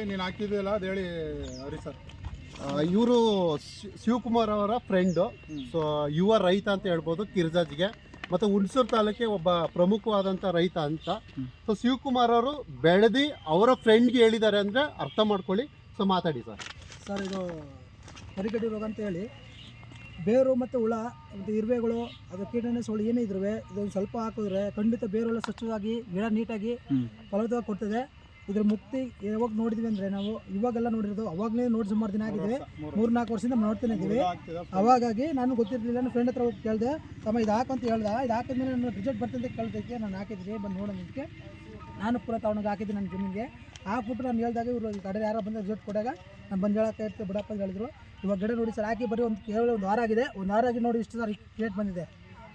ನೀನು ಹಾಕಿದ್ಯಲ್ಲ ಅದು ಹೇಳಿ ಹರಿ ಸರ್. ಇವರು ಶಿವಕುಮಾರ್ ಅವರ ಫ್ರೆಂಡು. ಸೊ ಯುವ ರೈತ ಅಂತ ಹೇಳ್ಬೋದು ಕಿರ್ಜಾಜ್ಗೆ, ಮತ್ತು ಹುಣಸೂರು ತಾಲೂಕಿಗೆ ಒಬ್ಬ ಪ್ರಮುಖವಾದಂಥ ರೈತ ಅಂತ. ಸೊ ಶಿವಕುಮಾರ್ ಅವರು ಬೆಳೆದು ಅವರ ಫ್ರೆಂಡ್ಗೆ ಹೇಳಿದ್ದಾರೆ ಅಂದರೆ ಅರ್ಥ ಮಾಡ್ಕೊಳ್ಳಿ. ಸೊ ಮಾತಾಡಿ ಸರ್. ಸರ್, ಇದು ಕರಿಗಡ್ಡಿ ರೋಗ ಅಂತ ಹೇಳಿ ಬೇರು ಮತ್ತು ಹುಳ ಮತ್ತು ಇರುವೆಗಳು ಅದು ಕೀಟನಾಶಕಗಳು ಏನೇ ಇದ್ರೂ ಇದೊಂದು ಸ್ವಲ್ಪ ಹಾಕಿದ್ರೆ ಖಂಡಿತ ಬೇರೆಲ್ಲ ಸ್ವಚ್ಛವಾಗಿ ಗಿಡ ನೀಟಾಗಿ ಫಲವತ್ತವಾಗಿ ಕೊಡ್ತದೆ. ಇದ್ರ ಮುಕ್ತಿ ಯಾವಾಗ ನೋಡಿದ್ವಿ ಅಂದರೆ ನಾವು ಇವಾಗೆಲ್ಲ ನೋಡಿರೋದು, ಅವಾಗಲೇ ನೋಡಿ ಸುಮಾರು ದಿನ ಆಗಿದ್ದೀವಿ, 3-4 ವರ್ಷದಿಂದ ನೋಡ್ತಾನೆ ಇದ್ದೀವಿ. ಅವಾಗಾಗಿ ನಾನು ಗೊತ್ತಿರಲಿಲ್ಲ, ನನ್ನ ಫ್ರೆಂಡ್ ಹತ್ರ ಹೋಗಿ ಕೇಳಿದೆ, ತಮ್ಮ ಇದು ಹಾಕಂತ ಹೇಳ್ದೆ. ಇದು ಹಾಕಿದ್ಮೇಲೆ ನಾನು ರಿಸಲ್ಟ್ ಬರ್ತಂತ ಕೇಳ್ದಕ್ಕೆ ನಾನು ಹಾಕಿದ್ರಿ, ಬಂದು ನೋಡೋದಕ್ಕೆ ನಾನು ಪೂರ ತಗೊಂಡೋಗಿ ಹಾಕಿದ್ದೆ ನನ್ನ ಜಮೀನಿಗೆ. ಹಾಕ್ಬಿಟ್ಟು ನಾನು ಹೇಳಿದಾಗ ಇವರು ಈ ಕಡೆ ಯಾರೋ ಬಂದ ರಿಸಲ್ಟ್ ಕೊಟ್ಟಾಗ ನಾನು ಬಂದು ಹೇಳಕ್ಕೆ ಇರ್ತೀವಿ ಬಿಡಪ್ಪ ಅಂತ ಹೇಳಿದ್ರು. ಇವಾಗ ಗಿಡ ನೋಡಿ ಸರ್ ಹಾಕಿ ಬರೀ ಕೇವಲ ಒಂದು ವಾರ ಆಗಿದೆ. ಒಂದು ವಾರ ಆಗಿ ನೋಡಿ ಇಷ್ಟು ಸರ್ ರೇಟ್ ಬಂದಿದೆ.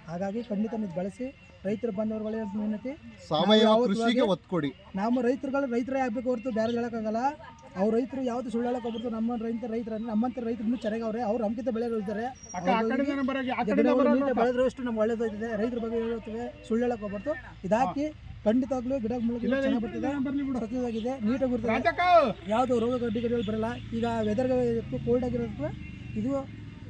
ಹಾಗಾಗಿ ಖಂಡಿತ ನೀವು ಬಳಸಿ ರೈತರು ಬಂದವರುಗಳೇ ವಿನಂತಿ, ಸಾವಯವ ಕೃಷಿಗೆ ಒತ್ತು ಕೊಡಿ. ನಮ್ಮ ರೈತರೇ ಆಗಬೇಕು ಹೊರತು ಬೇರೆ ಹೇಳೋಕ್ಕಾಗಲ್ಲ. ಅವ್ರು ರೈತರು ಯಾವುದು ಸುಳ್ಳು ಹೇಳಕ್ಕೆ ಹೋಗ್ಬಿಟ್ಟು ನಮ್ಮ ರೈತರು ನಮ್ಮಂತ ರೈತರು ಇನ್ನೂ ಚೆನ್ನಾಗಿ ಅವ್ರೆ, ಅವ್ರು ನಮ್ಗಿಂತ ಬೆಳೆಗಳು ಇದ್ದಾರೆ. ಬೆಳೆದ್ರು ಎಷ್ಟು ನಮ್ಗೆ ಒಳ್ಳೇದಾಗ್ತದೆ. ರೈತರ ಬಗ್ಗೆ ಹೇಳುತ್ತವೆ, ಸುಳ್ಳು ಹೇಳಕ್ಕೆ ಹೋಗ್ಬಾರ್ದು. ಇದಾಕಿ ಖಂಡಿತವಾಗ್ಲೂ ಗಿಡ ಚೆನ್ನಾಗಿ ಬರ್ತದೆ, ಸ್ವಚ್ಛವಾಗಿದೆ, ನೀಟಾಗಿ ಬರ್ತದೆ, ಯಾವುದು ರೋಗ ಗಡ್ಡಿಗಳು ಬರಲ್ಲ. ಈಗ ವೆದರ್ಗೆ ಕೋಲ್ಡ್ ಆಗಿರೋದಕ್ಕೆ ಇದು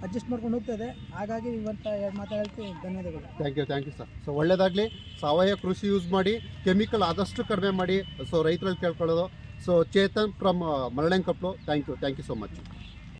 ಅಡ್ಜಸ್ಟ್ ಮಾಡ್ಕೊಂಡು ಹೋಗ್ತದೆ. ಹಾಗಾಗಿ ಇವತ್ತು ಮಾತಾಡ್ತೀವಿ. ಧನ್ಯವಾದಗಳು. Thank you sir. ಸೊ ಒಳ್ಳೆಯದಾಗಲಿ. ಸಾವಯವ ಕೃಷಿ ಯೂಸ್ ಮಾಡಿ, ಕೆಮಿಕಲ್ ಆದಷ್ಟು ಕಡಿಮೆ ಮಾಡಿ. ಸೊ ರೈತರಲ್ಲಿ ಕೇಳ್ಕೊಳ್ಳೋದು. So Chetan from Maralenkaplu. Thank you so much.